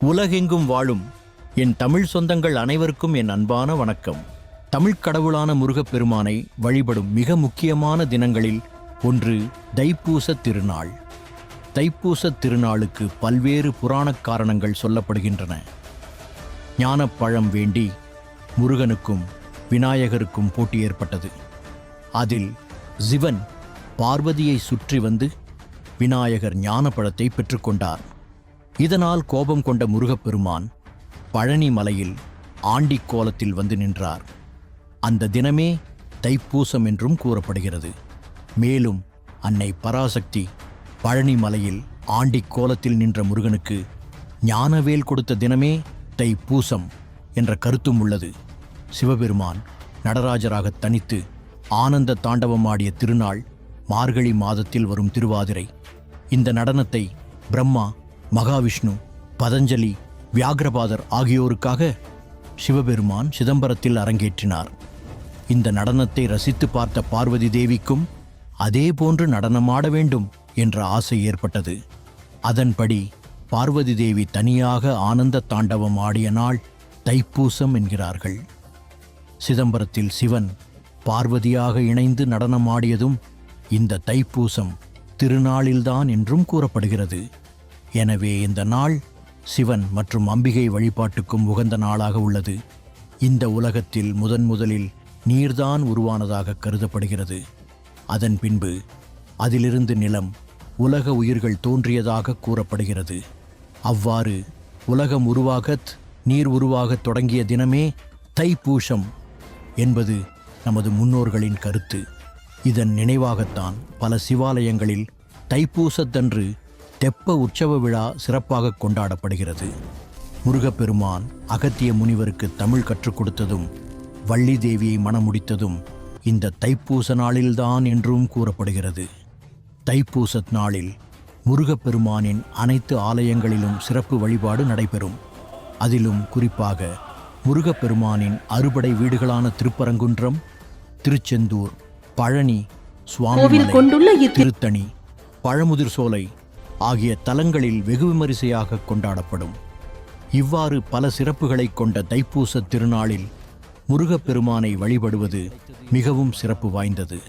உலகெங்கும் வாழும் என் தமிழ் சொந்தங்கள் அனைவருக்கும் என் அன்பான வணக்கம். தமிழ்க் கடவுளான முருகப்பெருமானை வழிபடும் மிக முக்கியமான தினங்களில் ஒன்று தைப்பூசத் திருநாள். தைப்பூசத் திருநாளுக்கு பல்வேறு புராணக் காரணங்கள் சொல்லப்படுகின்றன. ஞானப்பழம் வேண்டி முருகனுக்கும் விநாயகருக்கும் போட்டி ஏற்பட்டது. அதில் சிவன் பார்வதியை சுற்றி வந்து விநாயகர் ஞானப்பழத்தை பெற்றுக்கொண்டார். இதனால் கோபம் கொண்ட முருகப்பெருமான் பழனி மலையில் ஆண்டிக் கோலத்தில் வந்து நின்றார். அந்த தினமே தைப்பூசம் என்றும் கூறப்படுகிறது. மேலும் அன்னை பராசக்தி பழனி மலையில் ஆண்டிக் கோலத்தில் நின்ற முருகனுக்கு ஞானவேல் கொடுத்த தினமே தைப்பூசம் என்ற கருத்தும் உள்ளது. சிவபெருமான் நடராஜராக தனித்து ஆனந்த தாண்டவமாடிய திருநாள் மார்கழி மாதத்தில் வரும் திருவாதிரை. இந்த நடனத்தை பிரம்மா, மகாவிஷ்ணு, பதஞ்சலி, வியாகிரபாதர் ஆகியோருக்காக சிவபெருமான் சிதம்பரத்தில் அரங்கேற்றினார். இந்த நடனத்தை ரசித்து பார்த்த பார்வதி தேவிக்கும் அதே போன்று நடனமாட வேண்டும் என்ற ஆசை ஏற்பட்டது. அதன்படி பார்வதி தேவி தனியாக ஆனந்த தாண்டவம் ஆடிய நாள் தைப்பூசம் என்கிறார்கள். சிதம்பரத்தில் சிவன் பார்வதியாக இணைந்து நடனமாடியதும் இந்த தைப்பூசம் திருநாளில்தான் என்றும் கூறப்படுகிறது. எனவே இந்த நாள் சிவன் மற்றும் அம்பிகை வழிபாட்டுக்கும் உகந்த நாளாக உள்ளது. இந்த உலகத்தில் முதலில் நீர்தான் உருவானதாக கருதப்படுகிறது. அதன் பின்பு அதிலிருந்து நிலம், உலக உயிர்கள் தோன்றியதாக கூறப்படுகிறது. அவ்வாறு உலகம் உருவாகத் நீர் உருவாகத் தொடங்கிய தினமே தைப்பூசம் என்பது நமது முன்னோர்களின் கருத்து. இதன் நினைவாகத்தான் பல சிவாலயங்களில் தைப்பூசத்தன்று தெப்ப உற்சவ விழா சிறப்பாக கொண்டாடப்படுகிறது. முருகப்பெருமான் அகத்திய முனிவருக்கு தமிழ் கற்றுக் கொடுத்ததும் வள்ளி தேவியை மணமுடித்ததும் இந்த தைப்பூச நாளில்தான் என்றும் கூறப்படுகிறது. தைப்பூசத் நாளில் முருகப்பெருமானின் அனைத்து ஆலயங்களிலும் சிறப்பு வழிபாடு நடைபெறும். அதிலும் குறிப்பாக முருகப்பெருமானின் அறுபடை வீடுகளான திருப்பரங்குன்றம், திருச்செந்தூர், பழனி, சுவாமி, திருத்தணி, பழமுதிர் சோலை ஆகிய தலங்களில் வெகு விமரிசையாக கொண்டாடப்படும். இவ்வாறு பல சிறப்புகளை கொண்ட தைப்பூசத் திருநாளில் முருகப்பெருமானை வழிபடுவது மிகவும் சிறப்பு வாய்ந்தது.